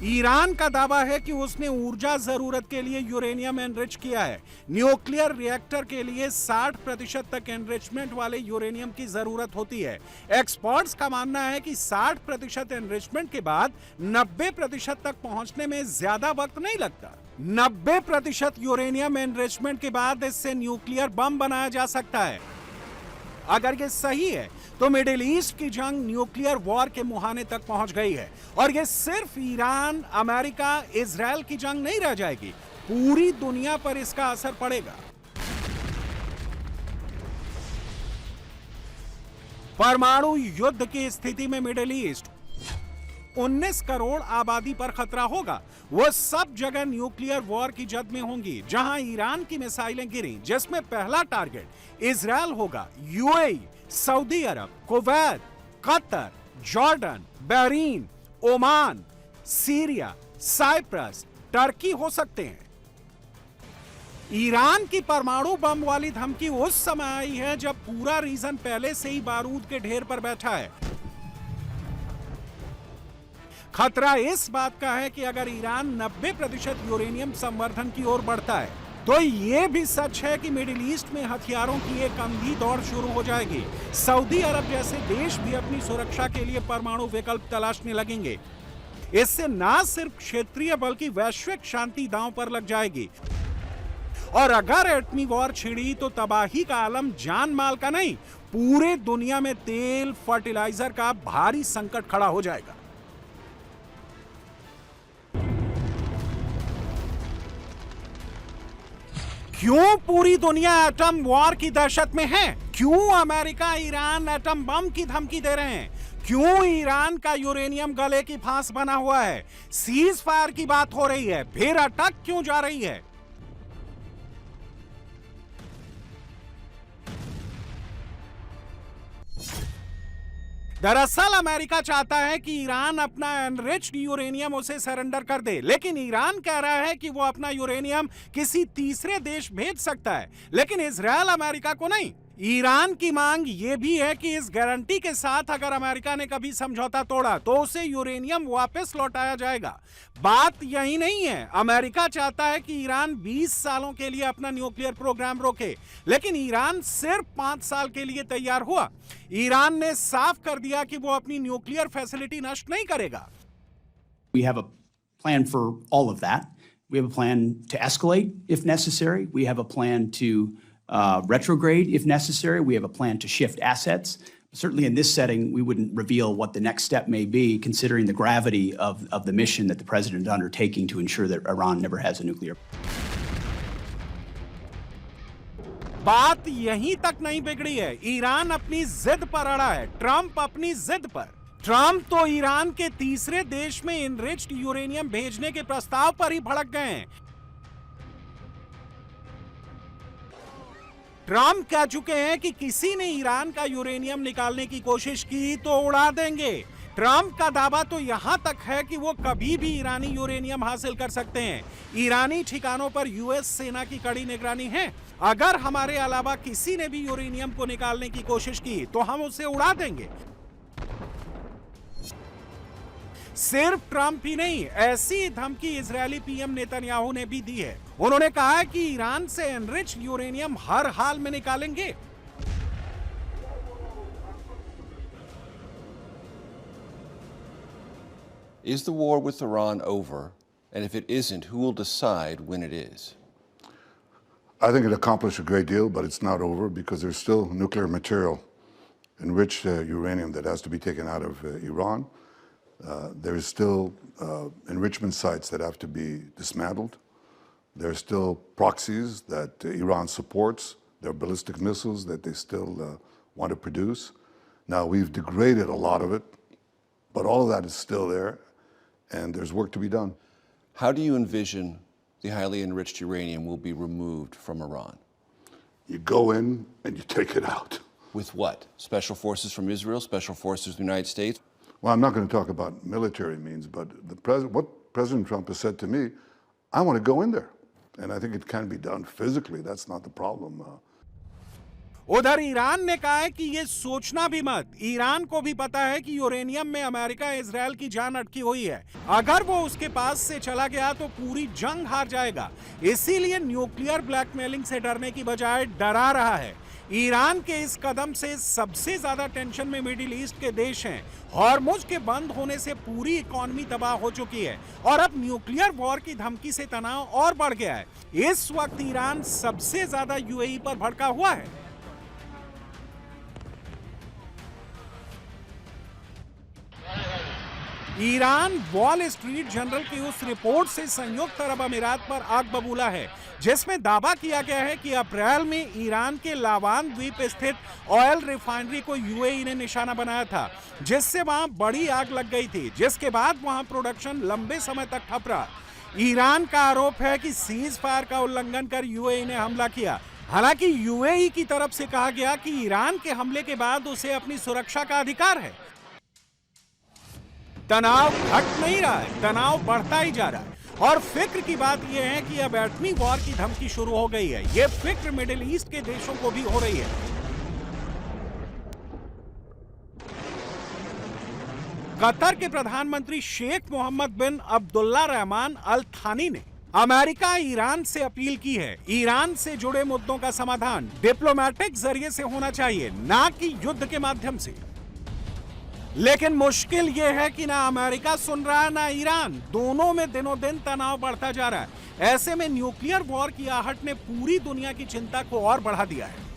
Iran का दावा है कि उसने ऊर्जा जरूरत के लिए यूरेनियम एनरिच किया है। न्यूक्लियर रिएक्टर के लिए 60% तक एनरिचमेंट वाले यूरेनियम की जरूरत होती है। एक्सपर्ट्स का मानना है कि 60% एनरिचमेंट के बाद 90% तक पहुंचने में ज्यादा वक्त नहीं लगता। 90% यूरेनियम एनरिचमेंट के बाद इससे न्यूक्लियर बम बनाया जा सकता है। अगर ये सही है तो मिडिल ईस्ट की जंग न्यूक्लियर वॉर के मुहाने तक पहुंच गई है और ये सिर्फ ईरान, अमेरिका, इजराइल की जंग नहीं रह जाएगी, पूरी दुनिया पर इसका असर पड़ेगा। परमाणु युद्ध की स्थिति में मिडिल ईस्ट 19 करोड़ आबादी पर खतरा होगा। वो सब जगह न्यूक्लियर वॉर की जद में होंगी जहां ईरान की मिसाइलें गिरी, जिसमें पहला टारगेट इजराइल होगा। UAE, Saudi Arab, Kuwait, Qatar, Jordan, Bahrain, Oman, Syria, Cyprus, Turkey हो सकते हैं। ईरान की परमाणु बम वाली धमकी उस समय आई है जब पूरा रीजन पहले से ही बारूद के ढेर पर बैठा है। खतरा इस बात का है कि अगर ईरान 90% यूरेनियम संवर्धन की ओर बढ़ता है तो यह भी सच है कि मिडिल ईस्ट में हथियारों की एक अंधी दौड़ शुरू हो जाएगी। सऊदी अरब जैसे देश भी अपनी सुरक्षा के लिए परमाणु विकल्प तलाशने लगेंगे। इससे न सिर्फ क्षेत्रीय बल्कि वैश्विक शांति दांव पर लग जाएगी और अगर एटमी वॉर छिड़ी तो तबाही का आलम जान माल का नहीं, पूरे दुनिया में तेल, फर्टिलाइजर का भारी संकट खड़ा हो जाएगा। क्यों पूरी दुनिया एटम वॉर की दहशत में है? क्यों अमेरिका, ईरान एटम बम की धमकी दे रहे हैं? क्यों ईरान का यूरेनियम गले की फांस बना हुआ है? सीज फायर की बात हो रही है, फिर अटक क्यों जा रही है? दरअसल अमेरिका चाहता है कि ईरान अपना एनरिच्ड यूरेनियम उसे सरेंडर कर दे, लेकिन ईरान कह रहा है कि वो अपना यूरेनियम किसी तीसरे देश भेज सकता है, लेकिन इजराइल अमेरिका को नहीं। ईरान की मांग ये भी है कि इस गारंटी के साथ अगर अमेरिका ने कभी समझौता तोड़ा तो उसे यूरेनियम वापस लौटाया जाएगा। बात यही नहीं है, अमेरिका चाहता है कि ईरान 20 सालों के लिए अपना न्यूक्लियर प्रोग्राम रोके, लेकिन ईरान सिर्फ 5 साल के लिए तैयार हुआ। ईरान ने साफ कर दिया कि वो अपनी न्यूक्लियर फैसिलिटी नष्ट नहीं करेगा। We have a plan for all of that. We have a plan to escalate if necessary. We have a plan to retrograde if necessary. We have a plan to shift assets. Certainly in this setting, we wouldn't reveal what the next step may be, considering the gravity of the mission that the president is undertaking to ensure that Iran never has a nuclear. बात यहीं तक नहीं बिगड़ी है। Iran अपनी जिद पर अड़ा है, ट्रंप अपनी जिद पर। ट्रंप तो ईरान के तीसरे देश में इनरिच्ड यूरेनियम भेजने के प्रस्ताव पर ही भड़क गए हैं। ट्रंप कह चुके हैं कि किसी ने ईरान का यूरेनियम निकालने की कोशिश की तो उड़ा देंगे। ट्रंप का दावा तो यहां तक है कि वो कभी भी ईरानी यूरेनियम हासिल कर सकते हैं। ईरानी ठिकानों पर यूएस सेना की कड़ी निगरानी है। अगर हमारे अलावा किसी ने भी यूरेनियम को निकालने की कोशिश की तो हम उसे उड़ा देंगे। सिर्फ ट्रंप ही नहीं, ऐसी धमकी इजरायली पीएम नेतन्याहू ने भी दी है। उन्होंने कहा है कि ईरान से एनरिच्ड यूरेनियम हर हाल में निकालेंगे। Is the war with Iran over? And if it isn't, who will decide when it is? I think it accomplished a great deal, but it's not over because there's still nuclear material, enriched uranium that has to be taken out of Iran. There's still enrichment sites that have to be dismantled. There's still proxies that Iran supports. There are ballistic missiles that they still want to produce. Now, we've degraded a lot of it, but all of that is still there, and there's work to be done. How do you envision the highly enriched uranium will be removed from Iran? You go in and you take it out. With what? Special forces from Israel? Special forces from the United States? Well, I'm not going to talk about military means, but what President Trump has said to me, I want to go in there. And I think it can be done physically. That's not the problem. उधर Iran ने कहा है कि ये सोचना भी मत, Iran को भी पता है कि यूरेनियम में अमेरिका इजराइल की जान अटकी हुई है। अगर वो उसके पास से चला गया तो पूरी जंग हार जाएगा। इसीलिए न्यूक्लियर ब्लैकमेलिंग से डरने की बजाय डरा रहा है। ईरान के इस कदम से सबसे ज्यादा टेंशन में मिडिल ईस्ट के देश हैं। हॉर्मुज के बंद होने से पूरी इकोनॉमी तबाह हो चुकी है और अब न्यूक्लियर वॉर की धमकी से तनाव और बढ़ गया है। इस वक्त ईरान सबसे ज्यादा यूएई पर भड़का हुआ है। ईरान वॉल स्ट्रीट जर्नल की उस रिपोर्ट से संयुक्त अरब अमीरात पर आग बबूला है जिसमें दावा किया गया है कि अप्रैल में ईरान के लावान द्वीप स्थित ऑयल रिफाइनरी को यूएई ने निशाना बनाया था, जिससे वहां बड़ी आग लग गई थी, जिसके बाद वहां प्रोडक्शन लंबे समय तक ठप रहा। ईरान का आरोप है कि सीज फायर का उल्लंघन कर यूएई ने हमला किया। हालांकि यूएई की तरफ से कहा गया कि ईरान के हमले के बाद उसे अपनी सुरक्षा का अधिकार है। तनाव घट नहीं रहा है, तनाव बढ़ता ही जा रहा है और फिक्र की बात यह है कि अब एटमी वॉर की धमकी शुरू हो गई है। यह फिक्र मिडिल ईस्ट के देशों को भी हो रही है। कतर के प्रधानमंत्री शेख मोहम्मद बिन अब्दुल्ला रहमान अल थानी ने अमेरिका ईरान से अपील की है, ईरान से जुड़े मुद्दों का समाधान डिप्लोमेटिक जरिए से होना चाहिए, ना कि युद्ध के माध्यम से। लेकिन मुश्किल यह है कि ना अमेरिका सुन रहा है ना ईरान, दोनों में दिनों दिन तनाव बढ़ता जा रहा है। ऐसे में न्यूक्लियर वॉर की आहट ने पूरी दुनिया की चिंता को और बढ़ा दिया है।